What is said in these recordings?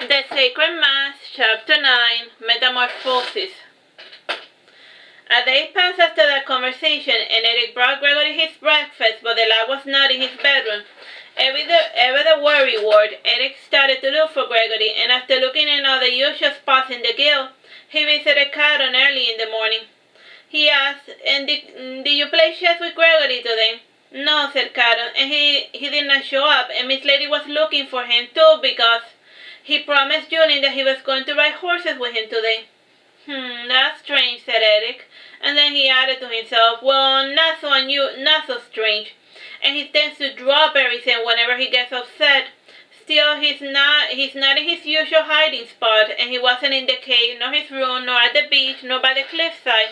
The Sacred Mass, Chapter 9, Metamorphosis. A day passed after that conversation, and Eric brought Gregory his breakfast, but the lad was not in his bedroom. Ever the worry ward, Eric started to look for Gregory, and after looking in all the usual spots in the guild, he visited Caron early in the morning. He asked, "And did you play chess with Gregory today?" "No," said Caron, "and he did not show up, and Miss Lady was looking for him too because he promised Julian that he was going to ride horses with him today." That's strange," said Eric, and then he added to himself, "Well, not so strange. And he tends to drop everything whenever he gets upset. Still, he's not in his usual hiding spot, and he wasn't in the cave, nor his room, nor at the beach, nor by the cliffside."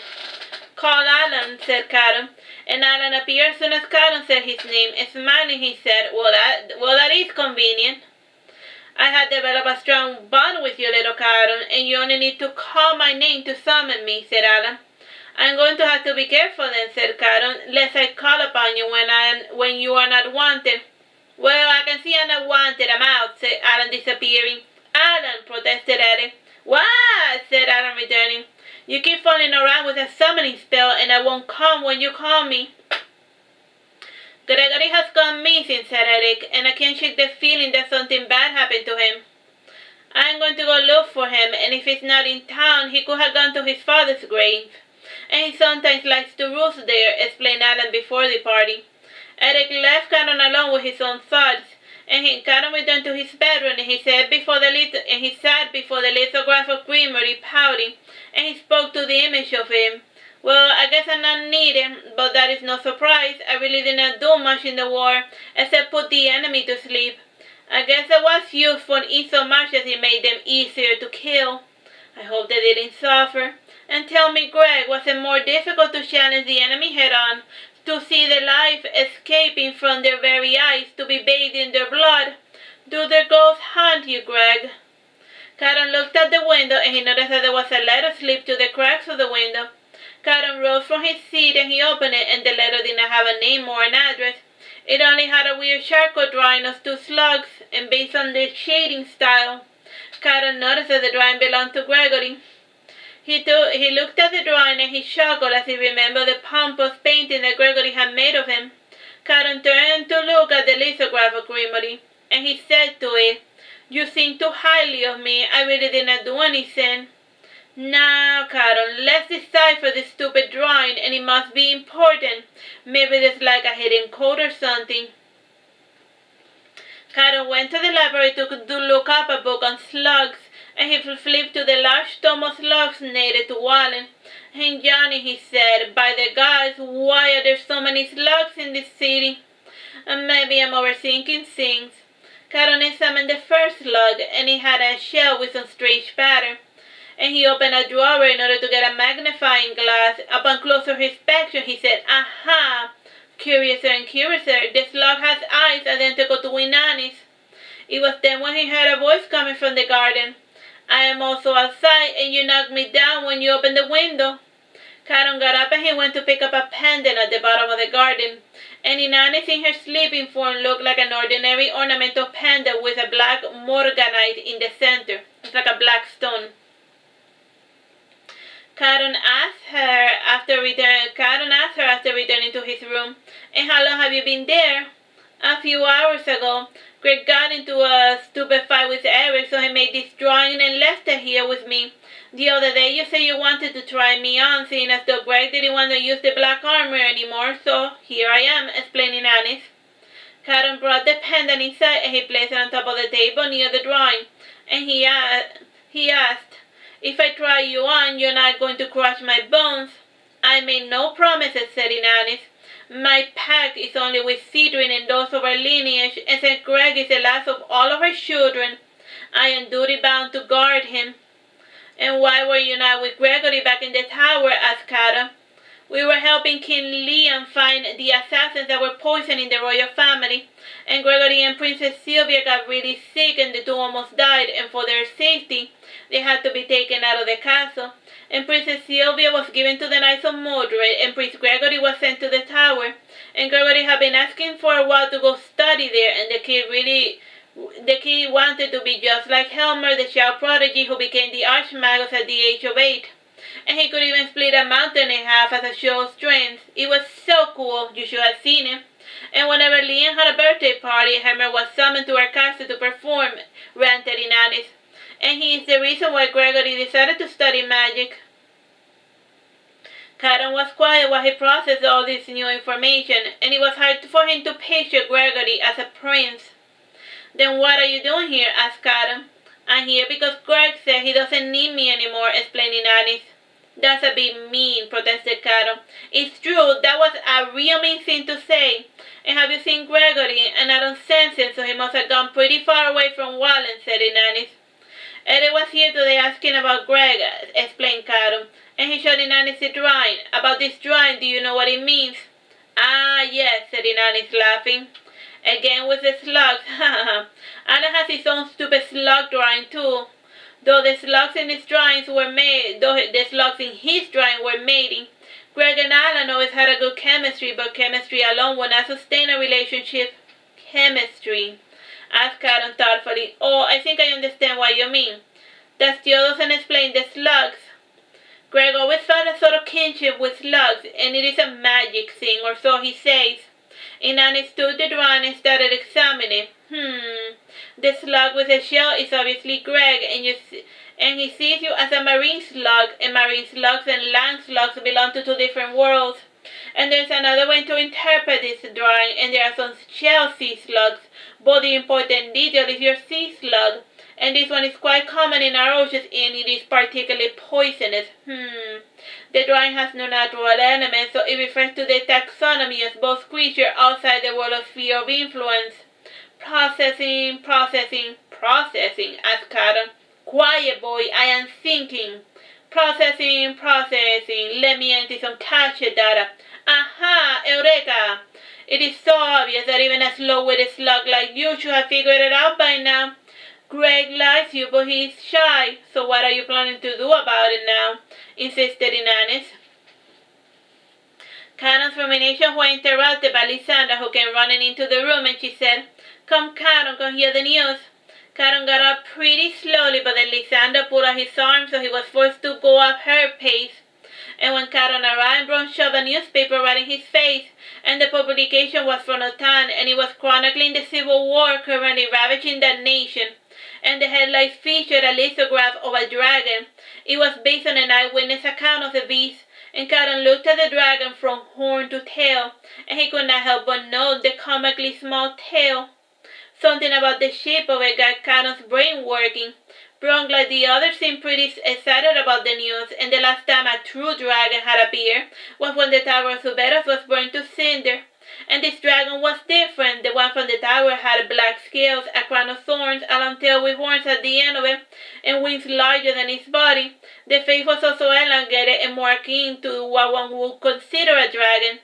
"Call Allan," said Caron, and Allan appeared as soon as Caron said his name, and smiling he said, well, that is convenient. "I had developed a strong bond with you, little Caron, and you only need to call my name to summon me," said Allan. "I'm going to have to be careful then," said Caron, "lest I call upon you when you are not wanted." "Well, I can see I'm not wanted. I'm out," said Allan, disappearing. "Allan," protested Eric. "What?" said Allan, returning. "You keep falling around with a summoning spell, and I won't come when you call me." "Gregory has gone missing," said Eric, "and I can't shake the feeling that something bad happened to him. I'm going to go look for him, and if he's not in town, he could have gone to his father's grave. And he sometimes likes to roost there," explained Allan before the party. Eric left Caron alone with his own thoughts, and Caron returned to his bedroom, and he sat before the lithograph of Grimory, pouting, and he spoke to the image of him. "Well, I guess I'm not needed, but that is no surprise. I really did not do much in the war, except put the enemy to sleep. I guess I was useful in so much as it made them easier to kill. I hope they didn't suffer. And tell me, Greg, was it more difficult to challenge the enemy head-on, to see the life escaping from their very eyes, to be bathed in their blood? Do their ghosts haunt you, Greg?" Caron looked at the window, and he noticed that there was a letter slipped through the cracks of the window. Caron rose from his seat, and he opened it, and the letter did not have a name or an address. It only had a weird charcoal drawing of two slugs, and based on the shading style, Caron noticed that the drawing belonged to Gregory. He looked at the drawing, and he chuckled as he remembered the pompous painting that Gregory had made of him. Caron turned to look at the lithograph of Grimory, and he said to it, "You think too highly of me. I really did not do anything." "Now, Caron, let's decipher this stupid drawing, and it must be important. Maybe there's like a hidden code or something." Caron went to the library to look up a book on slugs, and he flipped to the large tome of slugs native to Allan. "And Johnny," he said, "by the gods, why are there so many slugs in this city? And maybe I'm overthinking things." Caron examined the first slug, and it had a shell with some strange pattern. And he opened a drawer in order to get a magnifying glass. Upon closer inspection, he said, "Aha! Curiouser and curiouser, the slug has eyes identical to Inanni's." It was then when he heard a voice coming from the garden. "I am also outside, and you knocked me down when you opened the window." Caron got up, and he went to pick up a pendant at the bottom of the garden. And Inanni's in her sleeping form looked like an ordinary ornamental pendant with a black morganite in the center. It's like a black stone. Caron asked her after returning to his room, "And how long have you been there?" "A few hours ago. Greg got into a stupid fight with Eric, so he made this drawing and left it here with me. The other day you said you wanted to try me on, seeing as though Greg didn't want to use the black armor anymore, so here I am," explaining Inanni's. Caron brought the pendant inside, and he placed it on top of the table near the drawing, and he asked, "If I try you on, you're not going to crush my bones?" "I made no promises," said Inanni's. "My pact is only with Cedrin and those of our lineage, and since Greg is the last of all of our children, I am duty-bound to guard him." "And why were you not with Gregory back in the tower?" asked Caron. "We were helping King Leon find the assassins that were poisoning the royal family, and Gregory and Princess Sylvia got really sick, and the two almost died, and for their safety, they had to be taken out of the castle. And Princess Sylvia was given to the Knights of Mordred, and Prince Gregory was sent to the tower. And Gregory had been asking for a while to go study there, and the kid really The kid wanted to be just like Helmer, the child prodigy who became the Arch Magus at the age of 8. And he could even split a mountain in half as a show of strength. It was so cool, you should have seen it. And whenever Liam had a birthday party, Helmer was summoned to our castle to perform, ranted Inanis. And he is the reason why Gregory decided to study magic. Caron was quiet while he processed all this new information, and it was hard for him to picture Gregory as a prince. "Then what are you doing here?" asked Caron. "I'm here because Greg said he doesn't need me anymore," explained Inanis. "That's a bit mean," protested Caron. "It's true, that was a real mean thing to say. And have you seen Gregory? And I don't sense him, so he must have gone pretty far away from Wallen," said Inanis. "Eric was here today asking about Greg," explained Caron, "and he showed Inanis the drawing. About this drawing, do you know what it means?" "Ah, yes," said Inanis, laughing. "Again with the slugs, haha. Allan has his own stupid slug drawing too. Though the slugs in his drawing were mating. Greg and Allan always had a good chemistry, but chemistry alone would not sustain a relationship." "Chemistry?" asked Caron thoughtfully. "Oh, I think I understand what you mean. That still doesn't explain the slugs. Greg always felt a sort of kinship with slugs, and it is a magic thing, or so he says." Inanis took the drawing and started examining. The slug with the shell is obviously Greg, and he sees you as a marine slug, and marine slugs and land slugs belong to two different worlds. And there's another way to interpret this drawing, and there are some shell sea slugs, but the important detail is your sea slug, and this one is quite common in our oceans, and it is particularly poisonous. The drawing has no natural element, so it refers to the taxonomy as both creatures outside the world of sphere of influence. Processing, asked Caron. "Quiet, boy, I am thinking. Processing. Let me enter some cache data. Aha, Eureka! It is so obvious that even a slow-witted slug like you should have figured it out by now. Greg likes you, but he is shy, so what are you planning to do about it now?" insisted Inanis. Caron's ruminations were interrupted by Lysandra, who came running into the room, and she said, "Come, Caron, come hear the news." Caron got up pretty slowly, but then Lysandra pulled out his arm, so he was forced to go at her pace. And when Caron arrived, Bron shoved a newspaper right in his face, and the publication was from Otan, and it was chronicling the civil war currently ravaging that nation. And the headlines featured a lithograph of a dragon. It was based on an eyewitness account of the beast, and Caron looked at the dragon from horn to tail, and he could not help but note the comically small tail. Something about the shape of it got Caron's brain working. Bron, like the others, seemed pretty excited about the news, and the last time a true dragon had appeared was when the Tower of Zuberos was burned to cinder. And this dragon was different. The one from the tower had black scales, a crown of thorns, a long tail with horns at the end of it, and wings larger than its body. The face was also elongated and more akin to what one would consider a dragon.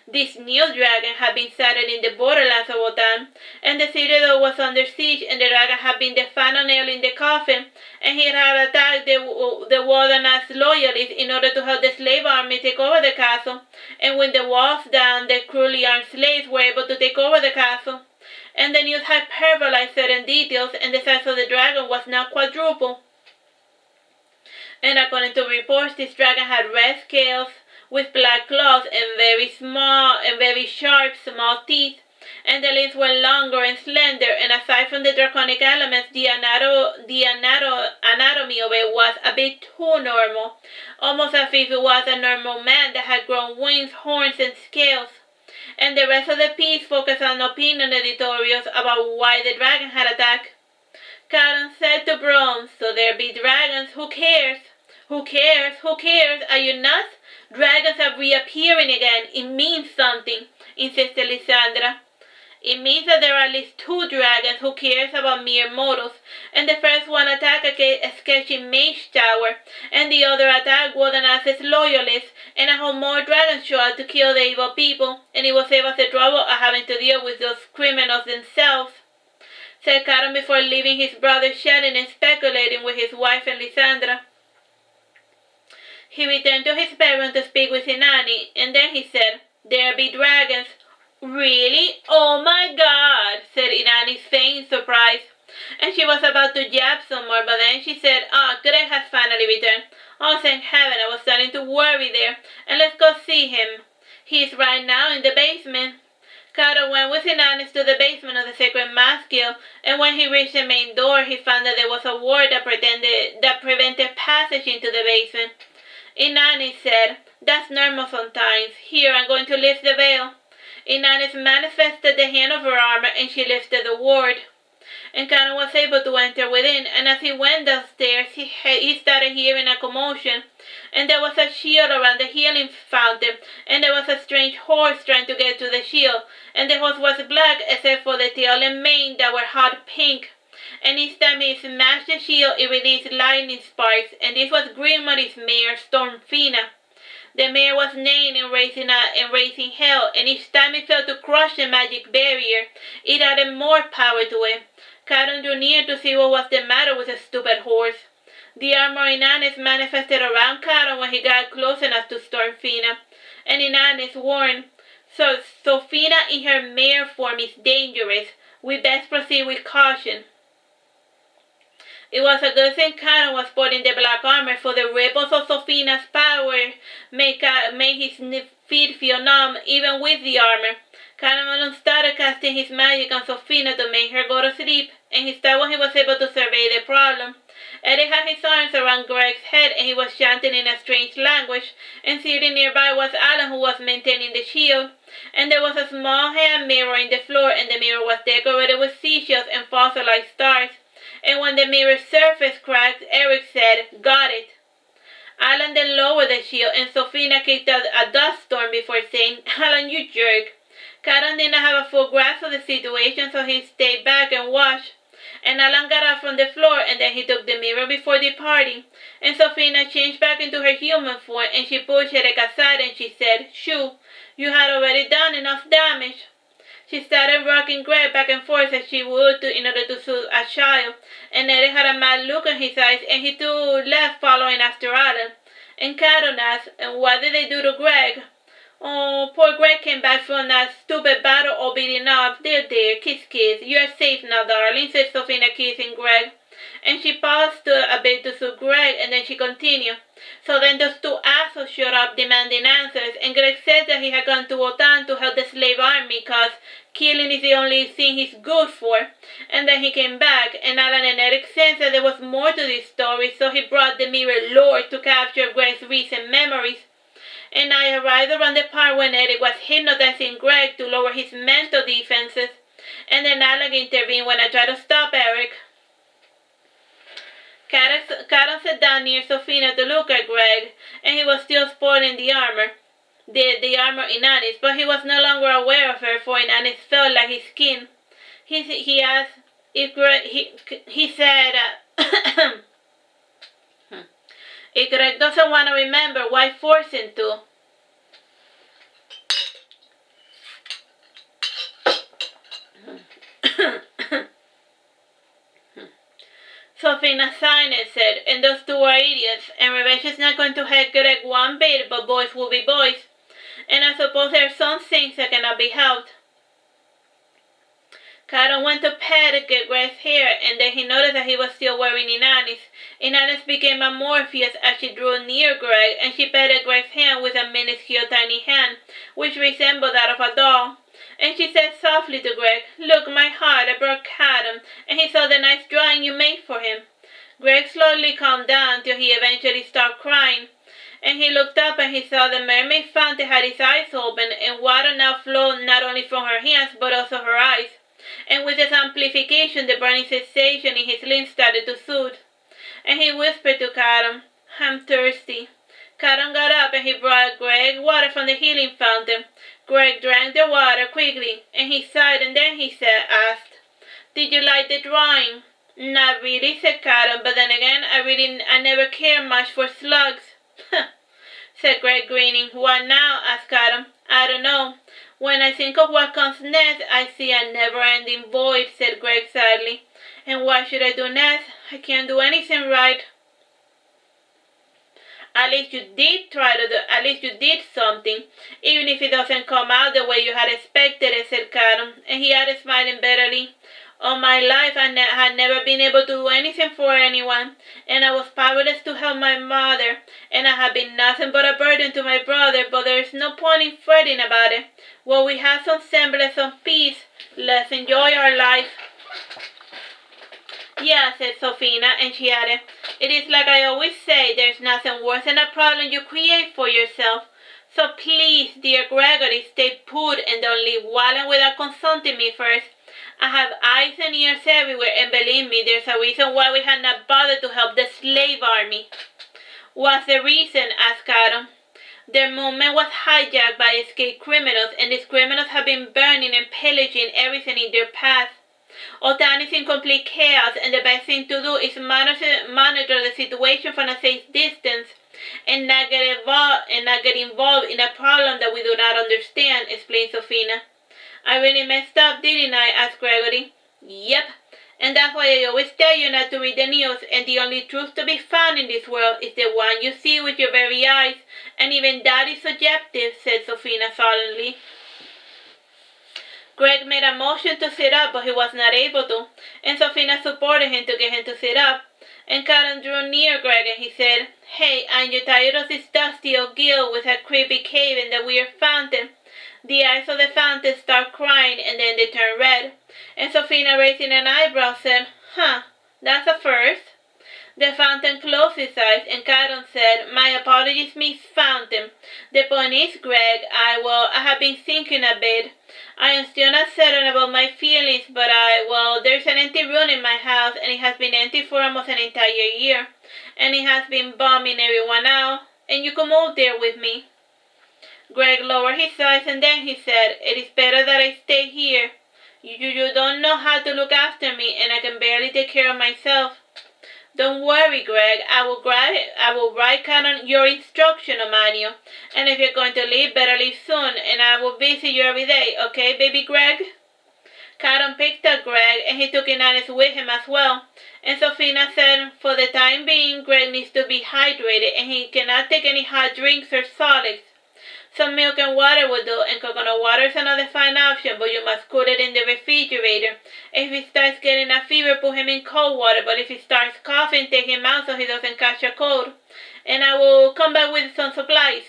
This new dragon had been sighted in the borderlands of Wotan, and the citadel was under siege, and the dragon had been the final nail in the coffin, and he had attacked the Wilderness loyalists in order to help the slave army take over the castle, and with the walls down, the cruelly armed slaves were able to take over the castle. And the news hyperbolized certain details, and the size of the dragon was now quadruple. And according to reports, this dragon had red scales, with black claws and very sharp small teeth, and the limbs were longer and slender, and aside from the draconic elements, the anatomy of it was a bit too normal, almost as if it was a normal man that had grown wings, horns, and scales. And the rest of the piece focused on opinion editorials about why the dragon had attacked. Caron said to Bron, "So there be dragons, who cares? Who cares? Are you nuts? Dragons are reappearing again. It means something," insisted Lysandra. "It means that there are at least 2 dragons. Who cares about mere mortals? And the first one attacked a sketchy mage tower, and the other attacked Wilderness's loyalists, and a whole more dragons showed up to kill the evil people, and it will save us the trouble of having to deal with those criminals themselves," said Caron before leaving his brother chatting and speculating with his wife and Lysandra. He returned to his bedroom to speak with Inanni, and then he said, "There be dragons. Really? Oh my God, said Inanis, feigning surprise. And she was about to jab some more, but then she said, Greg has finally returned. Oh, thank heaven, I was starting to worry there. And let's go see him. He's right now in the basement. Caron went with Inanis to the basement of the Sacred Mass Guild, and when he reached the main door, he found that there was a ward that prevented passage into the basement. Inanis said, "That's normal sometimes. Here, I'm going to lift the veil." Inanis manifested the hand of her armor, and she lifted the ward. And Caron was able to enter within, and as he went downstairs, he started hearing a commotion. And there was a shield around the healing fountain, and there was a strange horse trying to get to the shield, and the horse was black except for the tail and mane that were hot pink. And each time he smashed the shield, it released lightning sparks, and this was Grimory's mare, Stormfina. The mare was neighing and raising hell, and each time it failed to crush the magic barrier, it added more power to it. Caron drew near to see what was the matter with the stupid horse. The armor Inanis manifested around Caron when he got close enough to Stormfina, and Inanis warned, "So Sofina in her mare form is dangerous. We best proceed with caution." It was a good thing Caron was sporting the black armor, for the ripples of Sofina's power made his feet feel numb, even with the armor. Caron started casting his magic on Sofina to make her go to sleep, and he stopped when he was able to survey the problem. Eric had his arms around Greg's head, and he was chanting in a strange language, and sitting nearby was Allan, who was maintaining the shield. And there was a small hand mirror in the floor, and the mirror was decorated with seashells and fossilized stars. And when the mirror's surface cracked, Eric said, "Got it." Allan then lowered the shield, and Sofina kicked out a dust storm before saying, "Allan, you jerk." Caron did not have a full grasp of the situation, so he stayed back and watched. And Allan got up from the floor, and then he took the mirror before departing. And Sofina changed back into her human form, and she pushed Eric aside, and she said, "Shoo, you had already done enough damage." She started rocking Greg back and forth as she would in order to soothe a child, and Eric had a mad look in his eyes, and he too left following after Allan. And Caron asked, "And what did they do to Greg?" "Oh, poor Greg came back from that stupid battle all beaten up. There, kiss, kiss. You are safe now, darling," said Sofina, kissing Greg. And she paused a bit to soothe Greg, and then she continued. "So then those two assholes showed up demanding answers, and Greg said that he had gone to Wotan to help the slave army, 'cause killing is the only thing he's good for. And then he came back, and Allan and Eric sensed that there was more to this story, so he brought the Mirror Lord to capture Greg's recent memories. And I arrived around the part when Eric was hypnotizing Greg to lower his mental defenses, and then Allan intervened when I tried to stop Eric." Caron sat down near Sofina to look at Greg, and he was still sporting the armor. The armor Inanis, but he was no longer aware of her, for Inanis felt like his skin. He asked if Greg, he said, "If Greg doesn't want to remember, why force him to?" Sofina sighed and said, "And those two are idiots, and revenge is not going to help Greg one bit, but boys will be boys. And I suppose there are some things that cannot be helped." Caron went to pet Greg's hair, and then he noticed that he was still wearing Inanis. Inanis became amorphous as she drew near Greg, and she petted Greg's hand with a minuscule tiny hand, which resembled that of a doll. And she said softly to Greg, "Look, my heart, I brought Caron, and he saw the nice drawing you made for him." Greg slowly calmed down till he eventually stopped crying. And he looked up and he saw the mermaid fountain had its eyes open, and water now flowed not only from her hands but also her eyes. And with this amplification, the burning sensation in his limbs started to soothe. And he whispered to Caron, "I'm thirsty." Caron got up and he brought Greg water from the healing fountain. Greg drank the water quickly, and he sighed, and then he asked, "Did you like the drawing?" "Not really," said Caron, "but then again, I never cared much for slugs." said Greg, grinning. "What now?" asked Caron. "I don't know. When I think of what comes next, I see a never-ending void," said Greg sadly. "And what should I do next? I can't do anything right." At least you did try to do, at least you did something, even if it doesn't come out the way you had expected it, said Caron, and he added, smiling bitterly. All my life I had never been able to do anything for anyone, and I was powerless to help my mother, and I have been nothing but a burden to my brother, but there is no point in fretting about it. While we have some semblance of peace, let's enjoy our life. Yeah, said Sophina, and she added, it is like I always say, there's nothing worse than a problem you create for yourself. So please, dear Gregory, stay put and don't leave Wallen without consulting me first. I have eyes and ears everywhere, and believe me, there's a reason why we had not bothered to help the slave army. What's the reason? Asked Caron. Their movement was hijacked by escaped criminals, and these criminals have been burning and pillaging everything in their path. Otan is in complete chaos, and the best thing to do is monitor the situation from a safe distance and not get involved in a problem that we do not understand, explained Sophina. I really messed up, didn't I? Asked Gregory. Yep, and that's why I always tell you not to read the news, and the only truth to be found in this world is the one you see with your very eyes, and even that is subjective, said Sophina solemnly. Greg made a motion to sit up, but he was not able to, and Sophina supported him to get him to sit up. And Caron drew near Greg and he said, Hey, aren't you tired of this dusty old gill with a creepy cave and the weird fountain? The eyes of the fountain start crying and then they turn red. And Sophina, raising an eyebrow, said, That's a first. The fountain closed his eyes, and Caron said, My apologies, Miss Fountain. The point is, Greg, I have been thinking a bit. I am still not certain about my feelings, but there's an empty room in my house, and it has been empty for almost an entire year. And it has been bumming everyone out, and you could move there with me. Greg lowered his eyes, and then he said, It is better that I stay here. You don't know how to look after me, and I can barely take care of myself. Don't worry, Greg. I will write Caron your instructional manual. And if you're going to leave, better leave soon. And I will visit you every day, okay, baby Greg? Caron picked up Greg, and he took Inanis with him as well. And Sophina said, for the time being, Greg needs to be hydrated, and he cannot take any hot drinks or solids. Some milk and water will do, and coconut water is another fine option, but you must cool it in the refrigerator. If he starts getting a fever, put him in cold water, but if he starts coughing, take him out so he doesn't catch a cold. And I will come back with some supplies.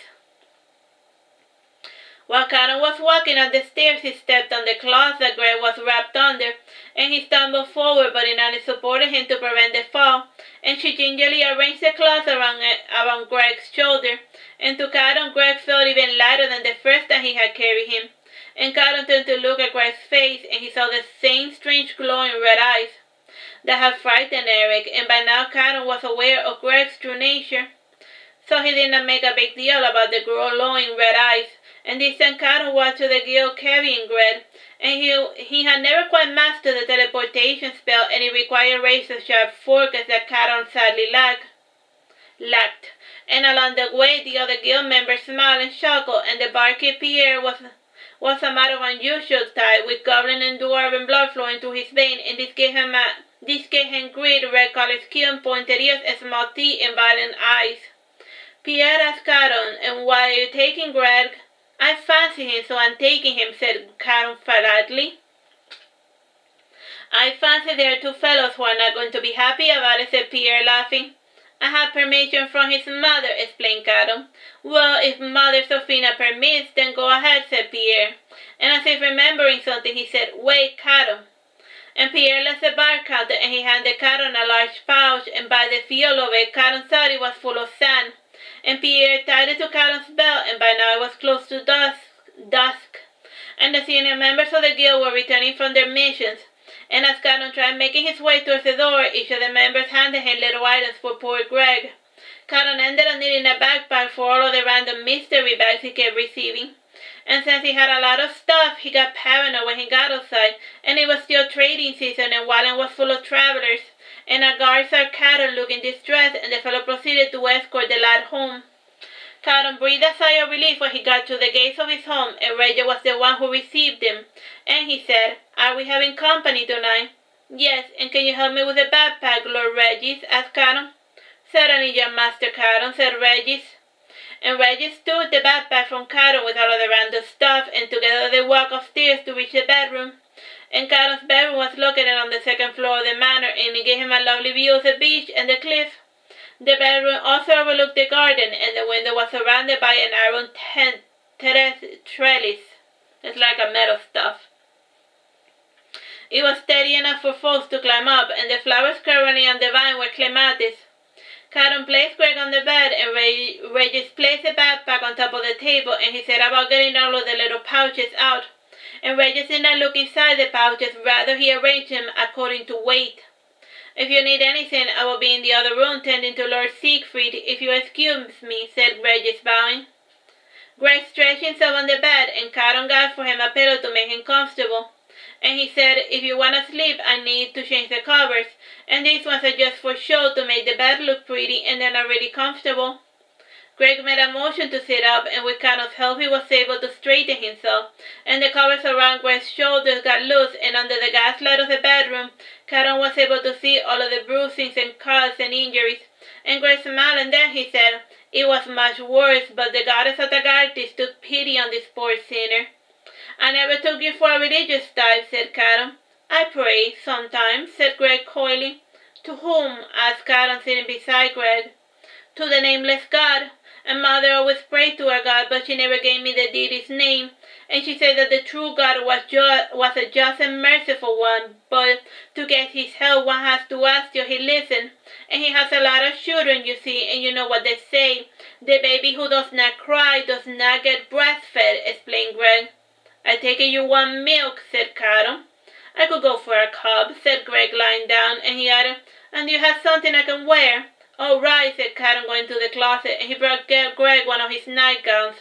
While Caron was walking up the stairs, he stepped on the cloth that Greg was wrapped under, and he stumbled forward, but Inanna supported him to prevent the fall, and she gingerly arranged the cloth around Greg's shoulder, and to Caron, Greg felt even lighter than the first time he had carried him. And Caron turned to look at Greg's face, and he saw the same strange glowing red eyes that had frightened Eric, and by now Caron was aware of Greg's true nature. So he did not make a big deal about the glowing red eyes, and this time Caron watched the girl carrying Greg, and he had never quite mastered the teleportation spell, and it required razor-sharp forks that Caron sadly lacked. And along the way, the other guild members smiled and chuckled, and the barkeep Pierre was a man of unusual type, with goblin and dwarven blood flowing through his veins, and this gave him grit, red-colored skin, pointed ears, a small teeth, and violent eyes. Pierre asked Caron, and why are you taking Greg? I fancy him, so I'm taking him, said Caron politely. I fancy there are two fellows who are not going to be happy about it, said Pierre, laughing. I have permission from his mother, explained Caron. Well, if Mother Sophina permits, then go ahead, said Pierre. And as if remembering something, he said, Wait, Caron. And Pierre left the bar counter, and he handed Caron a large pouch, and by the feel of it, Caron thought it was full of sand. And Pierre tied it to Caron's belt, and by now it was close to dusk. And the senior members of the guild were returning from their missions. And as Caron tried making his way towards the door, each of the members handed him little items for poor Greg. Caron ended up needing a backpack for all of the random mystery bags he kept receiving. And since he had a lot of stuff, he got paranoid when he got outside, and it was still trading season, and Wallen was full of travelers. And a guard saw Caron looking distressed, and the fellow proceeded to escort the lad home. Caron breathed a sigh of relief when he got to the gates of his home, and Reggie was the one who received him. And he said, Are we having company tonight? Yes, and can you help me with the backpack, Lord Regis? Asked Caron. Certainly, young Master Caron, said Regis. And Regis took the backpack from Caron with all of the random stuff, and together they walked upstairs to reach the bedroom. And Caron's bedroom was located on the second floor of the manor, and it gave him a lovely view of the beach and the cliff. The bedroom also overlooked the garden, and the window was surrounded by an iron trellis. It's like a metal stuff. It was steady enough for folks to climb up, and the flowers currently on the vine were clematis. Caron placed Greg on the bed, and Regis placed the backpack on top of the table, and he set about getting all of the little pouches out. And Regis did not look inside the pouches, rather he arranged them according to weight. If you need anything, I will be in the other room tending to Lord Siegfried, if you excuse me, said Regis, bowing. Greg stretched himself on the bed, and Caron got for him a pillow to make him comfortable. And he said, if you want to sleep, I need to change the covers, and these ones are just for show to make the bed look pretty, and they're not really comfortable. Greg made a motion to sit up, and with Caron's help he was able to straighten himself, and the covers around Greg's shoulders got loose, and under the gaslight of the bedroom, Caron was able to see all of the bruisings and cuts and injuries. And Greg smiled, and then he said, it was much worse, but the goddess of the Gartis took pity on this poor sinner. I never took you for a religious type, said Caron. I pray, sometimes, said Greg coyly. To whom? Asked Caron, sitting beside Greg. To the nameless God. And Mother always prayed to her God, but she never gave me the deity's name. And she said that the true God was a just and merciful one, but to get his help one has to ask till he listens. And he has a lot of children, you see, and you know what they say. The baby who does not cry does not get breastfed, explained Greg. I take it you want milk, said Caron. I could go for a cup, said Greg, lying down, and he added, and you have something I can wear. Oh, right, said Caron, going to the closet, and he brought Greg one of his nightgowns.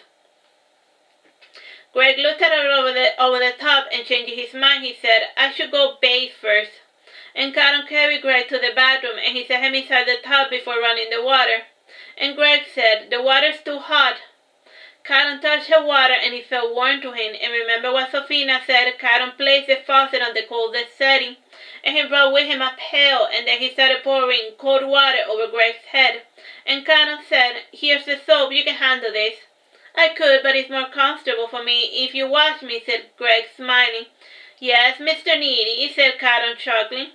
Greg looked at her over the top, and changing his mind, he said, I should go bathe first. And Caron carried Greg to the bathroom, and he set him inside the tub before running the water. And Greg said, the water's too hot. Caron touched her water, and it felt warm to him, and remember what Sofina said, Caron placed the faucet on the coldest setting, and he brought with him a pail, and then he started pouring cold water over Greg's head. And Caron said, here's the soap, you can handle this. I could, but it's more comfortable for me if you wash me, said Greg, smiling. Yes, Mr. Needy, said Caron, chuckling.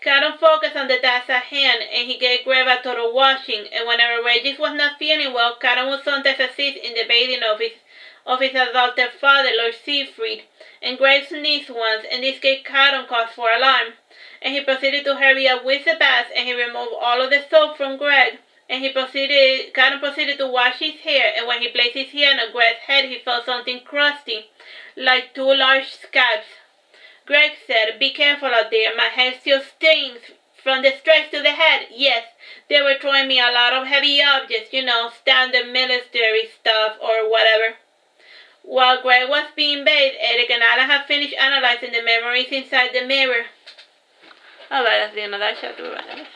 Caron focused on the task at hand, and he gave Greg a total washing, and whenever Regis was not feeling well, Caron would sometimes assist in the bathing of his adopted father, Lord Siegfried, and Greg sneezed once, and this gave Caron cause for alarm. And he proceeded to hurry up with the bath, and he removed all of the soap from Greg, and Caron proceeded to wash his hair, and when he placed his hand on Greg's head, he felt something crusty, like 2 large scabs. Greg said, be careful out there, my head still stings from the strikes to the head. Yes, they were throwing me a lot of heavy objects, standard military stuff or whatever. While Greg was being bathed, Eric and Allan had finished analyzing the memories inside the mirror. Alright, that's the end of that chapter.